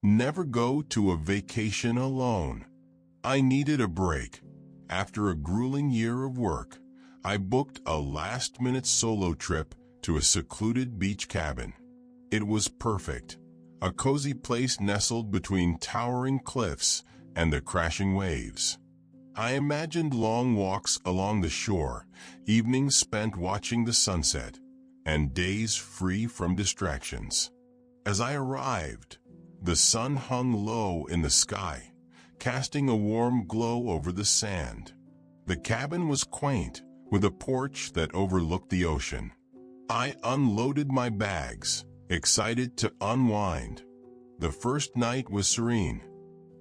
Never go to a vacation alone. I needed a break. After a grueling year of work, I booked a last-minute solo trip to a secluded beach cabin. It was perfect, a cozy place nestled between towering cliffs and the crashing waves. I imagined long walks along the shore, evenings spent watching the sunset, and days free from distractions. As I arrived, the sun hung low in the sky, casting a warm glow over the sand. The cabin was quaint, with a porch that overlooked the ocean. I unloaded my bags, excited to unwind. The first night was serene.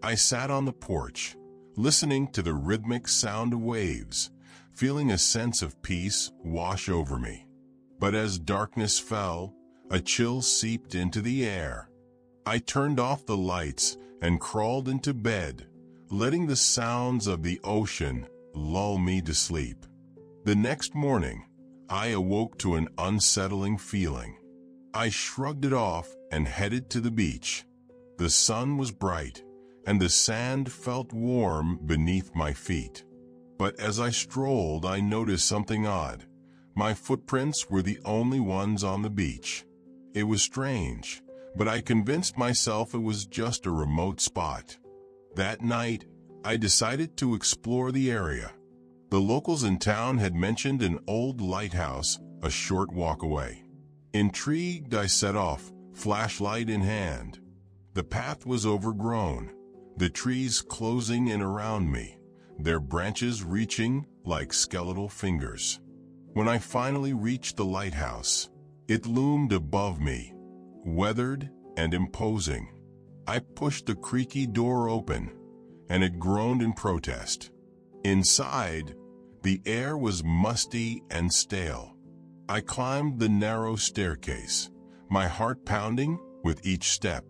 I sat on the porch, listening to the rhythmic sound of waves, feeling a sense of peace wash over me. But as darkness fell, a chill seeped into the air. I turned off the lights and crawled into bed, letting the sounds of the ocean lull me to sleep. The next morning, I awoke to an unsettling feeling. I shrugged it off and headed to the beach. The sun was bright, and the sand felt warm beneath my feet. But as I strolled, I noticed something odd. My footprints were the only ones on the beach. It was strange, but I convinced myself it was just a remote spot. That night, I decided to explore the area. The locals in town had mentioned an old lighthouse a short walk away. Intrigued, I set off, flashlight in hand. The path was overgrown, the trees closing in around me, their branches reaching like skeletal fingers. When I finally reached the lighthouse, it loomed above me, weathered and imposing. I pushed the creaky door open, and it groaned in protest. Inside, the air was musty and stale. I climbed the narrow staircase, my heart pounding with each step.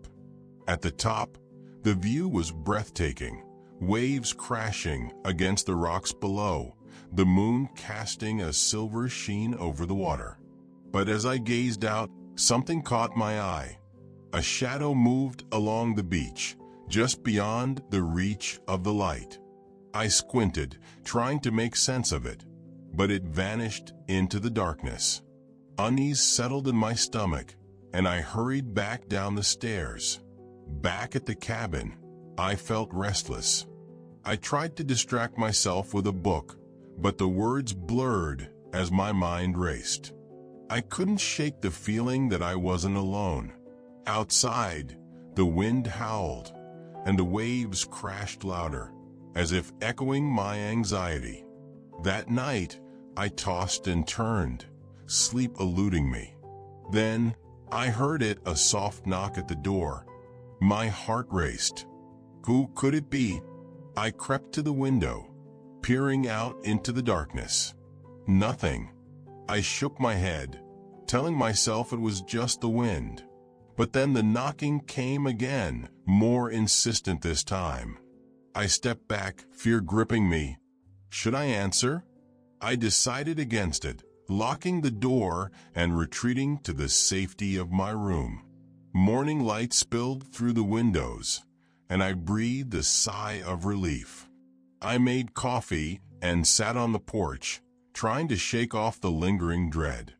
At the top, the view was breathtaking, waves crashing against the rocks below, the moon casting a silver sheen over the water. But as I gazed out, something caught my eye. A shadow moved along the beach, just beyond the reach of the light. I squinted, trying to make sense of it, but it vanished into the darkness. Unease settled in my stomach, and I hurried back down the stairs. Back at the cabin, I felt restless. I tried to distract myself with a book, but the words blurred as my mind raced. I couldn't shake the feeling that I wasn't alone. Outside, the wind howled, and the waves crashed louder, as if echoing my anxiety. That night, I tossed and turned, sleep eluding me. Then, I heard a soft knock at the door. My heart raced. Who could it be? I crept to the window, peering out into the darkness. Nothing. I shook my head, telling myself it was just the wind. But then the knocking came again, more insistent this time. I stepped back, fear gripping me. Should I answer? I decided against it, locking the door and retreating to the safety of my room. Morning light spilled through the windows, and I breathed a sigh of relief. I made coffee and sat on the porch, trying to shake off the lingering dread.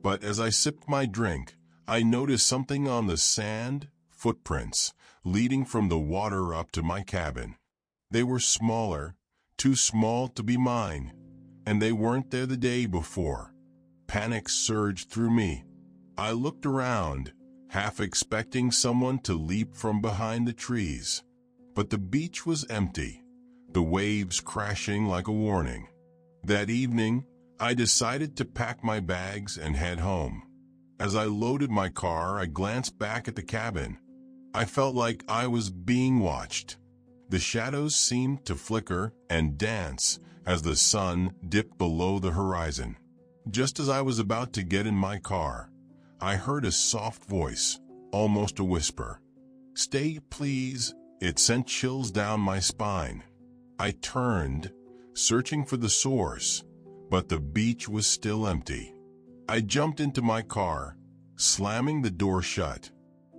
But as I sipped my drink, I noticed something on the sand, footprints, leading from the water up to my cabin. They were smaller, too small to be mine, and they weren't there the day before. Panic surged through me. I looked around, half expecting someone to leap from behind the trees. But the beach was empty, the waves crashing like a warning. That evening, I decided to pack my bags and head home. As I loaded my car, I glanced back at the cabin. I felt like I was being watched. The shadows seemed to flicker and dance as the sun dipped below the horizon. Just as I was about to get in my car, I heard a soft voice, almost a whisper. "Stay, please." It sent chills down my spine. I turned, searching for the source, but the beach was still empty. I jumped into my car, slamming the door shut.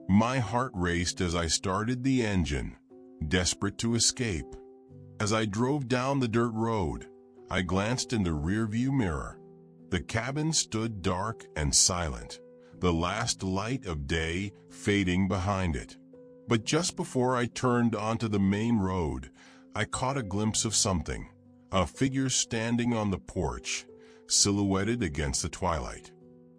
My heart raced as I started the engine, desperate to escape. As I drove down the dirt road, I glanced in the rearview mirror. The cabin stood dark and silent, the last light of day fading behind it. But just before I turned onto the main road, I caught a glimpse of something, a figure standing on the porch, silhouetted against the twilight.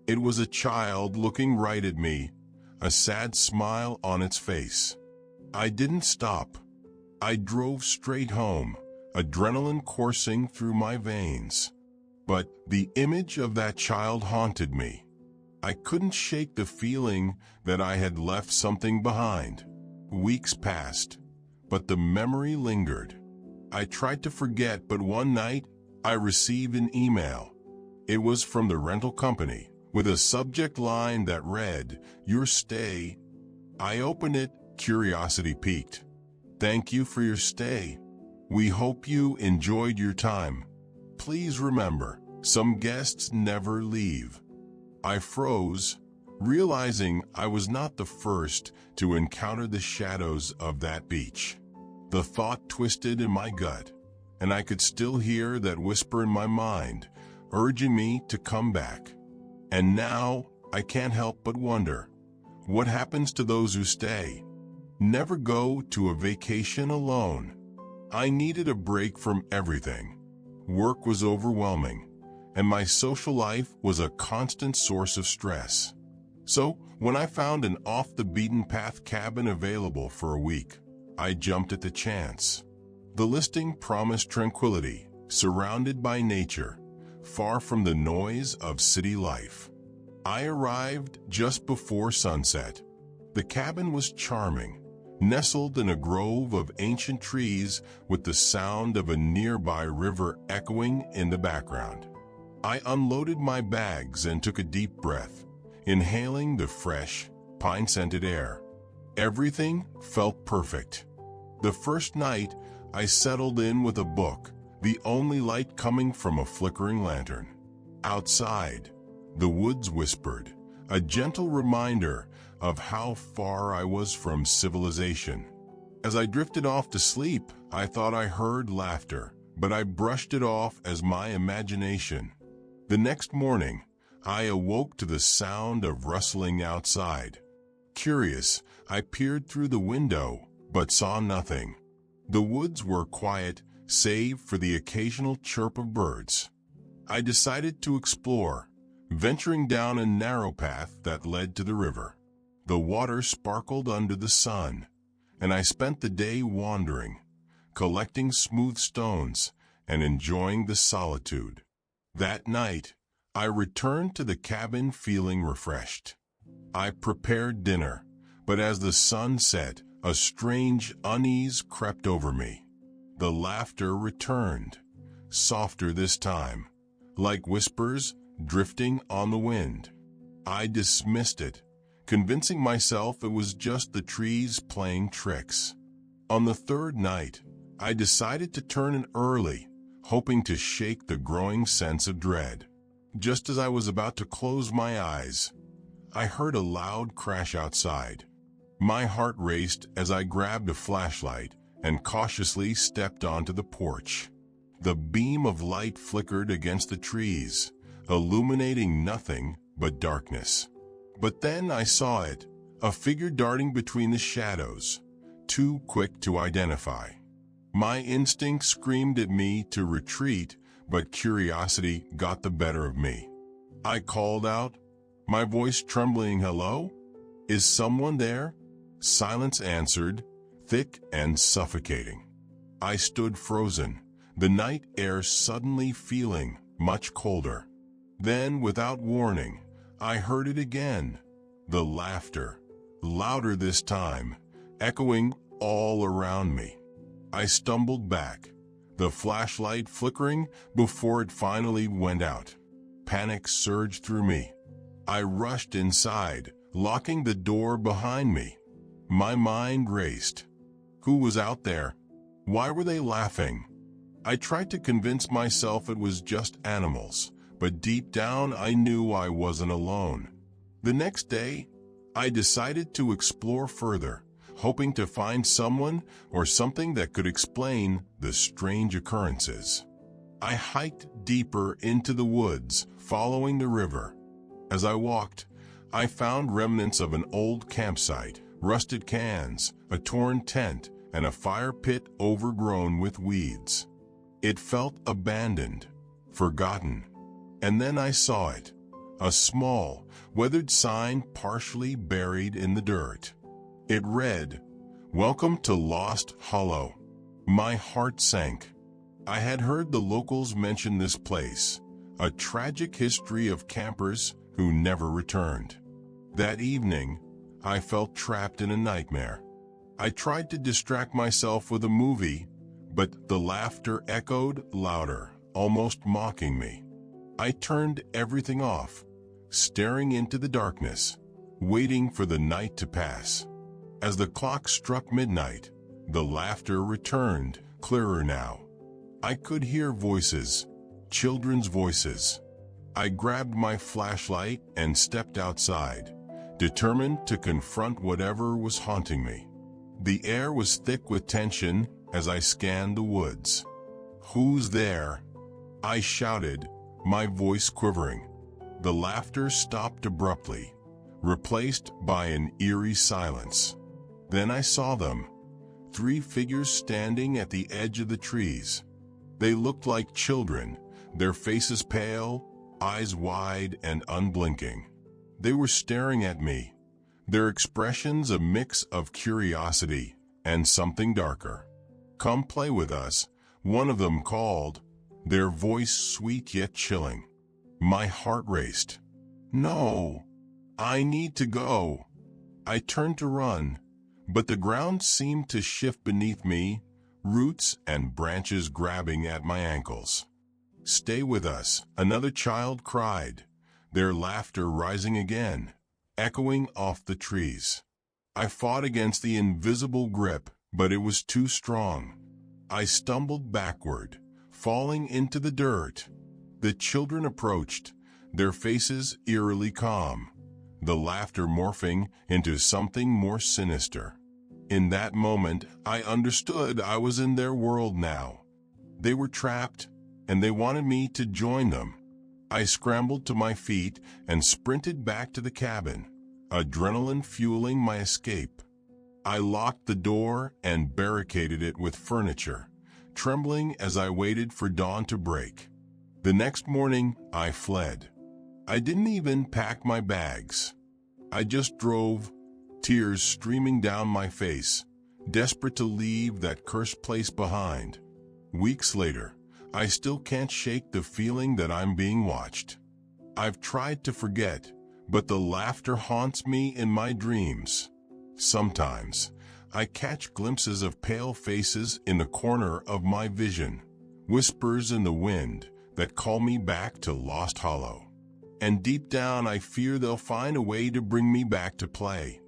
It was a child looking right at me, a sad smile on its face. I didn't stop. I drove straight home, adrenaline coursing through my veins. But the image of that child haunted me. I couldn't shake the feeling that I had left something behind. Weeks passed, but the memory lingered. I tried to forget, but one night I received an email. It was from the rental company, with a subject line that read, "Your stay." I opened it, curiosity piqued. "Thank you for your stay. We hope you enjoyed your time. Please remember, some guests never leave." I froze, realizing I was not the first to encounter the shadows of that beach. The thought twisted in my gut, and I could still hear that whisper in my mind, urging me to come back. And now I can't help but wonder, what happens to those who stay? Never go to a vacation alone. I needed a break from everything. Work was overwhelming, and my social life was a constant source of stress. So, when I found an off-the-beaten-path cabin available for a week, I jumped at the chance. The listing promised tranquility, surrounded by nature, far from the noise of city life. I arrived just before sunset. The cabin was charming, nestled in a grove of ancient trees with the sound of a nearby river echoing in the background. I unloaded my bags and took a deep breath, inhaling the fresh, pine-scented air. Everything felt perfect. The first night, I settled in with a book, the only light coming from a flickering lantern. Outside, the woods whispered, a gentle reminder of how far I was from civilization. As I drifted off to sleep, I thought I heard laughter, but I brushed it off as my imagination. The next morning, I awoke to the sound of rustling outside. Curious, I peered through the window, but saw nothing. The woods were quiet, save for the occasional chirp of birds. I decided to explore, venturing down a narrow path that led to the river. The water sparkled under the sun, and I spent the day wandering, collecting smooth stones and enjoying the solitude. That night, I returned to the cabin feeling refreshed. I prepared dinner, but as the sun set, a strange unease crept over me. The laughter returned, softer this time, like whispers drifting on the wind. I dismissed it, convincing myself it was just the trees playing tricks. On the third night, I decided to turn in early, hoping to shake the growing sense of dread. Just as I was about to close my eyes, I heard a loud crash outside. My heart raced as I grabbed a flashlight and cautiously stepped onto the porch. The beam of light flickered against the trees, illuminating nothing but darkness. But then I saw it, a figure darting between the shadows, too quick to identify. My instinct screamed at me to retreat, but curiosity got the better of me. I called out, my voice trembling, "Hello? Is someone there?" Silence answered, thick and suffocating. I stood frozen, the night air suddenly feeling much colder. Then, without warning, I heard it again, the laughter, louder this time, echoing all around me. I stumbled back, the flashlight flickering before it finally went out. Panic surged through me. I rushed inside, locking the door behind me. My mind raced. Who was out there? Why were they laughing? I tried to convince myself it was just animals, but deep down I knew I wasn't alone. The next day, I decided to explore further, hoping to find someone or something that could explain the strange occurrences. I hiked deeper into the woods, following the river. As I walked, I found remnants of an old campsite, rusted cans, a torn tent, and a fire pit overgrown with weeds. It felt abandoned, forgotten. And then I saw it, a small, weathered sign partially buried in the dirt. It read, "Welcome to Lost Hollow." My heart sank. I had heard the locals mention this place, a tragic history of campers who never returned. That evening, I felt trapped in a nightmare. I tried to distract myself with a movie, but the laughter echoed louder, almost mocking me. I turned everything off, staring into the darkness, waiting for the night to pass. As the clock struck midnight, the laughter returned, clearer now. I could hear voices, children's voices. I grabbed my flashlight and stepped outside, determined to confront whatever was haunting me. The air was thick with tension as I scanned the woods. "Who's there?" I shouted, my voice quivering. The laughter stopped abruptly, replaced by an eerie silence. Then I saw them, 3 figures standing at the edge of the trees. They looked like children, their faces pale, eyes wide and unblinking. They were staring at me, their expressions a mix of curiosity and something darker. "Come play with us," one of them called, their voice sweet yet chilling. My heart raced. "No, I need to go." I turned to run, but the ground seemed to shift beneath me, roots and branches grabbing at my ankles. "Stay with us," another child cried, their laughter rising again, echoing off the trees. I fought against the invisible grip, but it was too strong. I stumbled backward, falling into the dirt. The children approached, their faces eerily calm, the laughter morphing into something more sinister. In that moment, I understood I was in their world now. They were trapped, and they wanted me to join them. I scrambled to my feet and sprinted back to the cabin, adrenaline fueling my escape. I locked the door and barricaded it with furniture, trembling as I waited for dawn to break. The next morning, I fled. I didn't even pack my bags. I just drove, tears streaming down my face, desperate to leave that cursed place behind. Weeks later, I still can't shake the feeling that I'm being watched. I've tried to forget, but the laughter haunts me in my dreams. Sometimes, I catch glimpses of pale faces in the corner of my vision, whispers in the wind that call me back to Lost Hollow. And deep down I fear they'll find a way to bring me back to play.